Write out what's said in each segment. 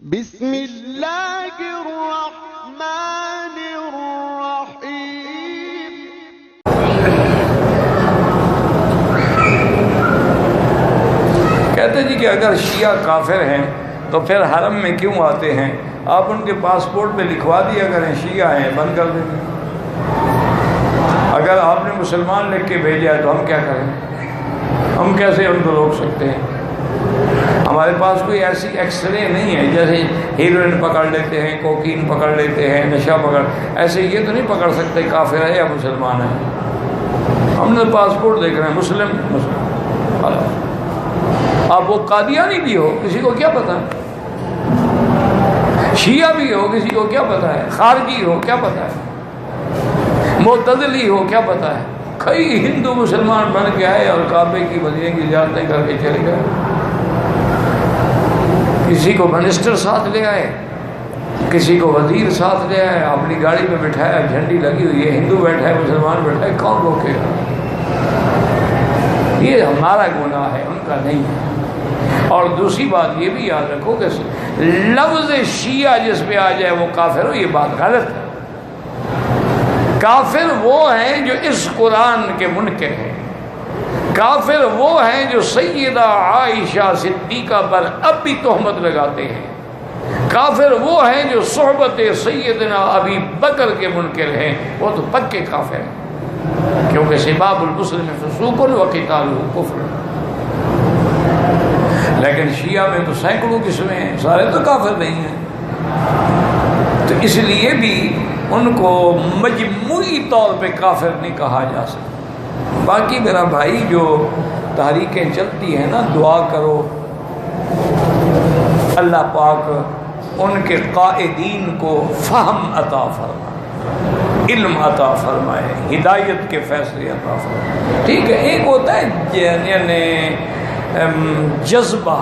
बिस्मिल्लाहिर्रहमानिर्रहीम। कहते जी कि अगर शिया काफिर हैं तो फिर हरम में क्यों आते हैं? आप उनके पासपोर्ट पे लिखवा दिया करें शिया हैं, बंद कर देंगे। अगर आपने मुसलमान लिख के भेजा है तो हम क्या करें? हम कैसे उनको रोक सकते हैं? हमारे पास कोई ऐसी एक्सरे नहीं है जैसे हीरोइन पकड़ लेते हैं, कोकीन पकड़ लेते हैं, नशा पकड़, ऐसे ये तो नहीं पकड़ सकते काफिर है या मुसलमान है। हमने पासपोर्ट देख रहे हैं मुस्लिम। अब वो कादियानी भी हो, किसी को क्या पता? शिया भी हो, किसी को क्या पता है? खारजी हो, क्या पता है? मुतज़िली हो, क्या पता है? कई हिंदू मुसलमान बन के आए और काबे की बदियों की इजाजतें करके चले गए। किसी को मिनिस्टर साथ ले आए, किसी को वजीर साथ ले आए, अपनी गाड़ी में बिठाया, झंडी लगी हुई है, हिंदू बैठा है, मुसलमान बैठा है, कौन रोकेगा? ये हमारा गुनाह है, उनका नहीं है। और दूसरी बात ये भी याद रखो कि लफ्ज़ शिया जिस पे आ जाए वो काफिर हो, ये बात गलत है। काफिर वो हैं जो इस कुरान के मुनकिर हैं। काफिर वो हैं जो सैयदा आयशा सिद्दीका पर अब भी तोहमत लगाते हैं। काफिर वो हैं जो सोहबत सैयदना अबी बकर के मुनकिर हैं। वो तो पक्के काफिर हैं, क्योंकि सिबाबुल मुस्लिम फसूकुन व क़ितालुहु कुफ्र। लेकिन शिया में तो सैकड़ों किस्में हैं, सारे तो काफिर नहीं हैं। तो इसलिए भी उनको मजमूई तौर पे काफिर नहीं कहा जा सकता। बाकी मेरा भाई जो तहरीकें चलती हैं ना, दुआ करो अल्लाह पाक उनके कायदीन को फ़हम अता फरमाए, इल्म अता फरमाए, हिदायत के फैसले अता फरमाए। ठीक है, एक होता है यानी जज्बा।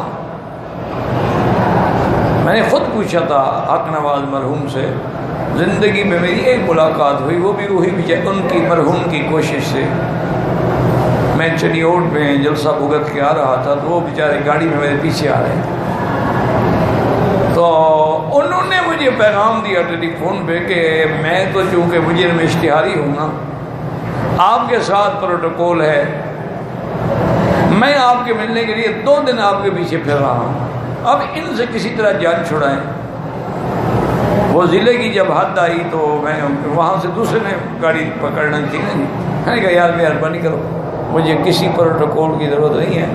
मैंने ख़ुद पूछा था हक नवाज मरहूम से, ज़िंदगी में मेरी एक मुलाकात हुई, वो भी वही उनकी मरहूम की कोशिश से। मैं चनियोट में जलसा भुगत के आ रहा था तो वो बेचारे गाड़ी में मेरे पीछे आ रहे थे। तो उन्होंने मुझे पैगाम दिया टेलीफोन पे कि मैं तो चूँकि मुझे में इश्तिहारी हूँ ना, आपके साथ प्रोटोकॉल है, मैं आपके मिलने के लिए 2 दिन आपके पीछे फिर रहा हूँ, अब इनसे किसी तरह जान छुड़ाएं। वो ज़िले की जब हद आई तो मैं वहाँ से दूसरे ने गाड़ी पकड़ना थी ना जी। मैंने कहा यार मेहरबानी करो, मुझे किसी प्रोटोकॉल की ज़रूरत नहीं है,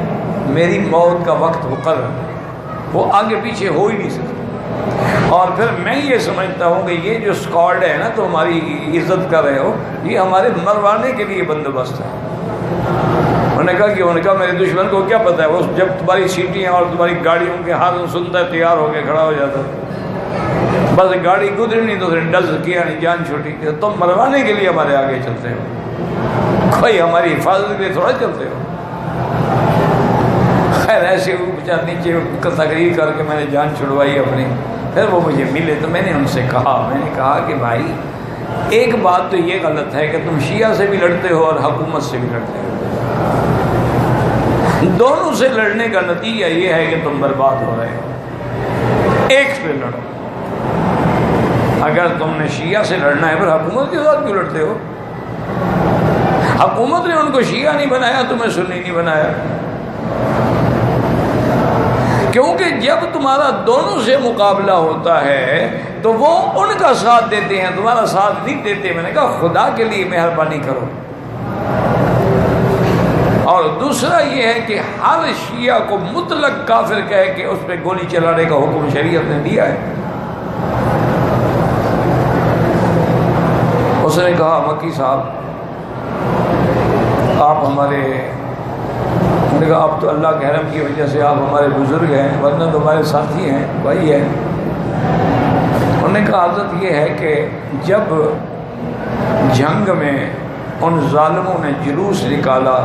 मेरी मौत का वक्त मुकर्रर है, वो आगे पीछे हो ही नहीं सकता। और फिर मैं ये समझता हूँ कि ये जो स्क्वाड है ना, तो हमारी इज्जत कर रहे हो, ये हमारे मरवाने के लिए बंदोबस्त है। उन्होंने कहा मेरे दुश्मन को क्या पता है, वो जब तुम्हारी सीटियाँ और तुम्हारी गाड़ियों के हाथ सुनता है तैयार होकर खड़ा हो जाता है। बस गाड़ी गुजरी नहीं तो डल किया नहीं, जान छोटी, तुम मरवाने के लिए हमारे आगे चलते हो, कोई हमारी हिफाजत के लिए थोड़ा चलते हो। खैर ऐसे बेचारे नीचे तकरीर करके मैंने जान छुड़वाई अपनी। फिर वो मुझे मिले तो मैंने उनसे कहा, कि भाई एक बात तो ये गलत है कि तुम शिया से भी लड़ते हो और हुकूमत से भी लड़ते हो। दोनों से लड़ने का नतीजा ये है कि तुम बर्बाद हो रहे हो। एक से लड़ो। अगर तुमने शिया से लड़ना है फिर हुकूमत के साथ क्यों लड़ते हो? हुकूमत ने उनको शिया नहीं बनाया, तुम्हें सुन्नी नहीं बनाया। क्योंकि जब तुम्हारा दोनों से मुकाबला होता है तो वो उनका साथ देते हैं, तुम्हारा साथ नहीं देते। मैंने कहा खुदा के लिए मेहरबानी करो। और दूसरा ये है कि हर शिया को मुतलक काफिर कह के उस पर गोली चलाने का हुक्म शरीयत ने दिया है। उसने कहा मक्की साहब आप हमारे, मैंने कहा आप तो अल्लाह के रहम की वजह से आप हमारे बुजुर्ग हैं, वरना तो हमारे साथी हैं, भाई हैं। उन्होंने कहा हज़रत ये है कि जब जंग में उन जालिमों ने जुलूस निकाला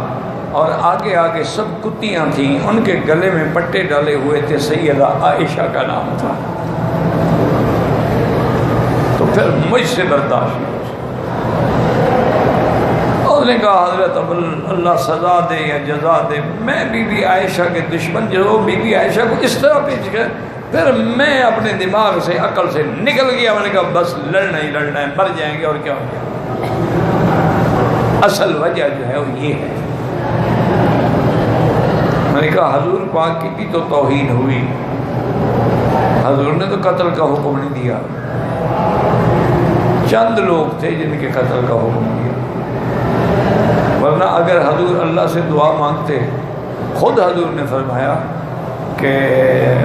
और आगे आगे सब कुत्तियाँ थीं, उनके गले में पट्टे डाले हुए थे, सैयदा आयशा का नाम था, तो फिर मुझसे बर्दाश्त नहीं। उसने कहा हज़रत अल्लाह सज़ा दे या जज़ा दे, मैं बीबी आयशा के दुश्मन जो बीबी आयशा को इस तरह फिर मैं अपने दिमाग से, अकल से निकल गया। मैंने कहा बस लड़ना ही लड़ना है, मर जाएंगे और क्या हो गया। असल वजह जो है वो ये है। मैंने कहा हजूर पाक की भी तो तौहीन हुई, हजूर ने तो कत्ल का हुक्म नहीं दिया, चंद लोग थे जिनके कत्ल का हुक्म दिया। वरना अगर हजूर अल्लाह से दुआ मांगते, खुद हजूर ने फरमाया कि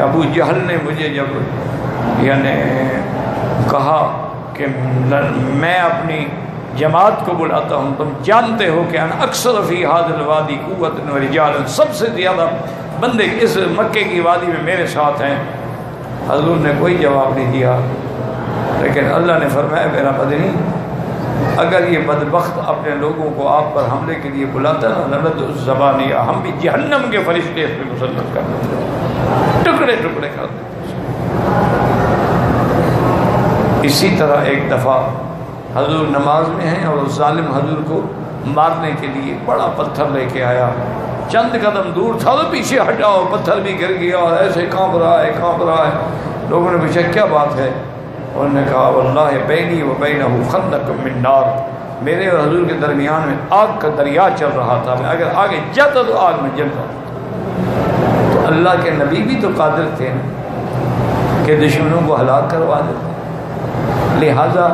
अबू जहल ने मुझे जब यानी कहा कि मैं अपनी जमात को बुलाता हूँ, तुम जानते हो कि अक्सर फ़ी हाज़िल वादी क़ुव्वतन व रिजालन, सबसे ज़्यादा बंदे इस मक्के की वादी में मेरे साथ हैं। हज़ूर ने कोई जवाब नहीं दिया, लेकिन अल्लाह ने फरमाया मेरा बदनी, अगर ये बदबख्त अपने लोगों को आप पर हमले के लिए बुलाता ना, लनत उस ज़बानी, हम भी जहन्नम के फरिश्ते इस पर मुसल्लत कर देते, टुकड़े टुकड़े कर देते। इसी तरह एक दफ़ा हजूर नमाज में हैं और उस जालिम हजूर को मारने के लिए बड़ा पत्थर लेके आया, चंद कदम दूर था तो पीछे हटा और पत्थर भी गिर गया और ऐसे काँप रहा है, काँप रहा है। लोगों ने पूछा क्या बात है, उन्होंने कहा वल्लाहि बैनी व बैनहु खंदक मिन नार, मेरे और हजूर के दरमियान में आग का दरिया चल रहा था, मैं अगर आगे जाता तो आग में जल जाता। तो अल्लाह के नबी भी तो कादिर थे ना कि दुश्मनों को हलाक करवा देते। लिहाजा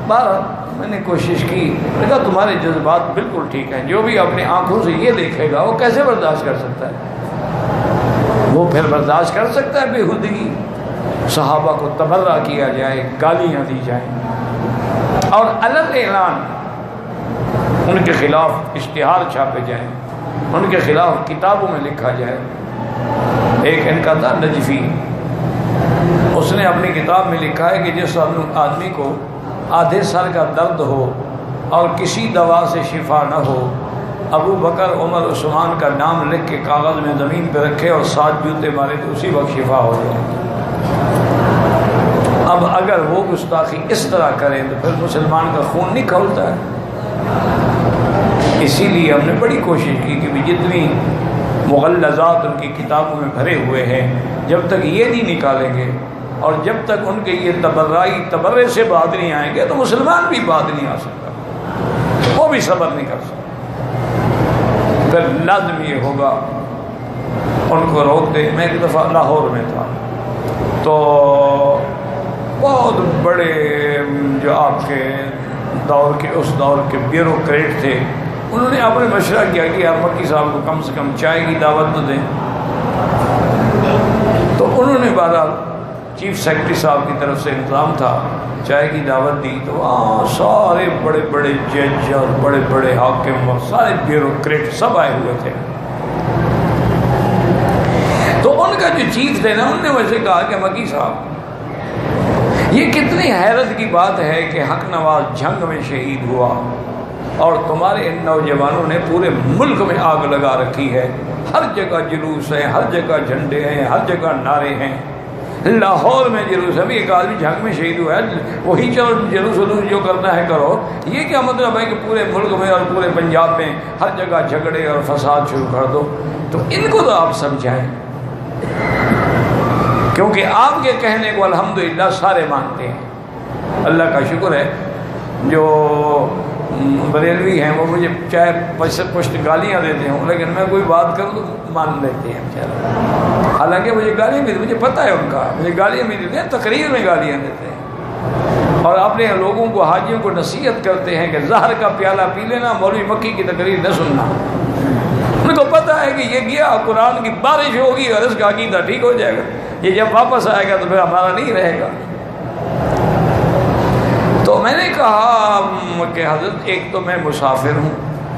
बारह मैंने कोशिश की, कहा तुम्हारे जज्बात बिल्कुल ठीक हैं, जो भी अपनी आंखों से ये देखेगा वो कैसे बर्दाश्त कर सकता है, वो फिर बर्दाश्त कर सकता है बेहुदगी, सहाबा को तबर्रा किया जाए, गालियाँ दी जाए और अलग ऐलान उनके खिलाफ इश्तिहार छापे जाएँ, उनके खिलाफ किताबों में लिखा जाए। एक इनका था नजफी, उसने अपनी किताब में लिखा है कि जिस आदमी को आधे सर का दर्द हो और किसी दवा से शिफा न हो, अबू बकर उमर उस्मान का नाम लिख के कागज़ में ज़मीन पर रखे और 7 जूते मारे तो उसी वक्त शिफा हो जाए। अब अगर वो गुस्ताखी इस तरह करें तो फिर मुसलमान का खून नहीं खौलता है। इसीलिए हमने बड़ी कोशिश की कि जितनी मुग़ल्लज़ात उनकी किताबों में भरे हुए हैं, जब तक ये नहीं निकालेंगे और जब तक उनके ये तबर्रे से बात नहीं आएंगे तो मुसलमान भी बात नहीं आ सकता, वो भी सब्र नहीं कर सकता। फिर लाज़म ये होगा उनको रोक दे। मैं एक दफ़ा लाहौर में था तो बहुत बड़े जो आपके दौर के उस दौर के ब्यूरोक्रेट थे, उन्होंने आपने मशवरा किया कि यार मक्की साहब को कम से कम चाय की दावत तो दें। तो उन्होंने बहरहाल चीफ सेक्रेटरी साहब की तरफ से इंतज़ाम था, चाय की दावत दी। तो वहाँ सारे बड़े बड़े जज और बड़े बड़े हाकिम और सारे ब्यूरोक्रेट सब आए हुए थे। तो उनका जो चीफ थे ना, उनने वैसे कहा कि मक्की साहब ये कितनी हैरत की बात है कि हक नवाज जंग में शहीद हुआ और तुम्हारे इन नौजवानों ने पूरे मुल्क में आग लगा रखी है, हर जगह जुलूस है, हर जगह झंडे हैं, हर जगह नारे हैं। लाहौर में जुलूस है, एक आदमी जंग में शहीद हुआ है, वही चलो जुलूस वलूस जो करना है करो। ये क्या मतलब है कि पूरे मुल्क में और पूरे पंजाब में हर जगह झगड़े और फसाद शुरू कर दो? तो इनको तो आप समझाएं, क्योंकि आपके कहने को अल्हम्दुलिल्लाह सारे मानते हैं। अल्लाह का शुक्र है जो बरेलवी हैं वो मुझे चाहे पुष्ट गालियाँ देते हों, लेकिन मैं कोई बात करूँ तो मान लेते हैं बेचारा। हालांकि मुझे गालियाँ भी, मुझे पता है उनका, मुझे गालियाँ भी देते हैं, तकरीर में गालियाँ देते हैं और अपने लोगों को, हाजियों को नसीहत करते हैं कि ज़हर का प्याला पी लेना, मौलवी मक्की की तकरीर न सुनना। उनको पता है कि ये गया कुरान की बारिश होगी और इसका अकीदा ठीक हो जाएगा, ये जब वापस आएगा तो फिर हमारा नहीं रहेगा। तो मैंने कहा कि हज़रत एक तो मैं मुसाफिर हूँ,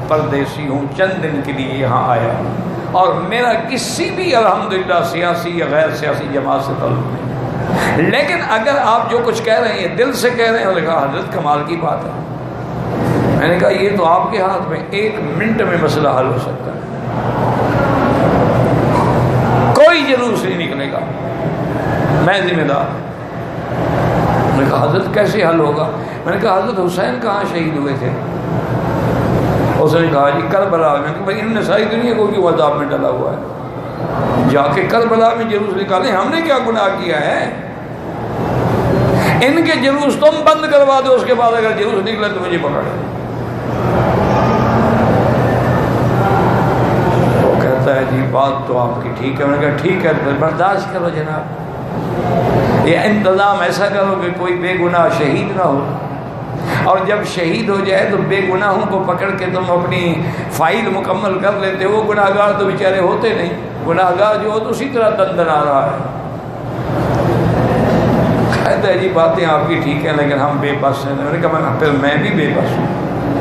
परदेसी हूँ, चंद दिन के लिए यहाँ आया और मेरा किसी भी अल्हम्दुलिल्लाह सियासी या गैर सियासी जमात से ताल्लुक़ नहीं, लेकिन अगर आप जो कुछ कह रहे हैं दिल से कह रहे हैं। उन्होंने कहा हज़रत कमाल की बात है। मैंने कहा ये तो आपके हाथ में, 1 मिनट में मसला हल हो सकता है, कोई जुलूस नहीं निकलेगा, मैं जिम्मेदार। मैंने कहा हज़रत कैसे हल होगा? मैंने कहा हज़रत हुसैन कहाँ शहीद हुए थे? उसने कहा जी करबला में। भाई इन्होंने सारी दुनिया को क्यों अज़ाब में डाला हुआ है? जाके करबला में जुलूस निकाले, हमने क्या गुनाह किया है? इनके जुलूस तुम बंद करवा दो, उसके बाद अगर जुलूस निकले तो मुझे पकड़। वो कहता है जी बात तो आपकी ठीक है। मैंने कहा ठीक है, फिर बर्दाश्त करो जनाब, ये इंतज़ाम ऐसा करो कि कोई बेगुनाह शहीद ना हो, और जब शहीद हो जाए तो बेगुनाहों को पकड़ के तुम अपनी फाइल मुकम्मल कर लेते हो। गुनाहगार तो बेचारे होते नहीं, गुनाहगार जो हो तो उसी तरह दंदना रहा है। कहते हैं जी बातें आपकी ठीक है लेकिन हम बेबस हैं। मैंने कहा फिर मैं भी बेबस हूँ,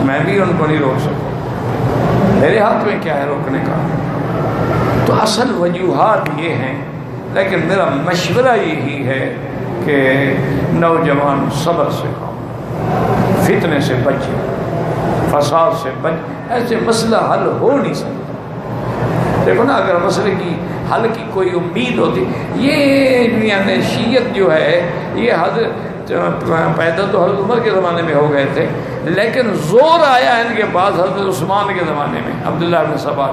मैं भी उनको नहीं रोक सकता, मेरे हाथ में क्या है रोकने का। तो असल वजूहात ये हैं, लेकिन मेरा मशवरा यही है कि नौजवान सब्र से खाओ, फितने से बचे, फसाद से बच। ऐसे मसला हल हो नहीं सकता। देखो ना, अगर मसले की हल की कोई उम्मीद होती, ये यानी शीयत जो है ये हज़रत पैदा तो हज़रत उमर के ज़माने में हो गए थे, लेकिन ज़ोर आया इनके पास हज़रत उस्मान के ज़माने में, अब्दुल्लाह इब्न सबा।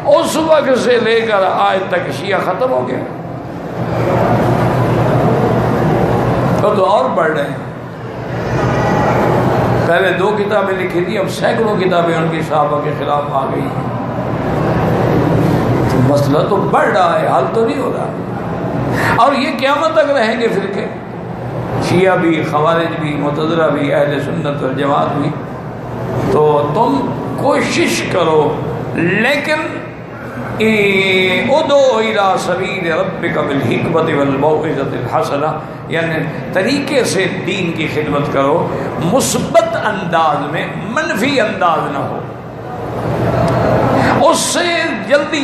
उस वक्त से लेकर आज तक शिया ख़त्म हो गया, तो और बढ़ रहे हैं। पहले 2 किताबें लिखी थी, अब सैकड़ों किताबें उनके सहाबा के खिलाफ आ गई। तो मसला तो बढ़ रहा है, हल तो नहीं हो रहा। और ये क़यामत तक रहेंगे फिरके, शिया भी, खवारिज भी, मुतज़िला भी, अहले सुन्नत वल जमात भी। तो तुम कोशिश करो, लेकिन उदो इला सबील रब्बिका बिल हिकमति वल मौइज़तिल हसना, यानी तरीके से दीन की खिदमत करो, मुस्बत अंदाज में, मनफी अंदाज ना हो, उससे जल्दी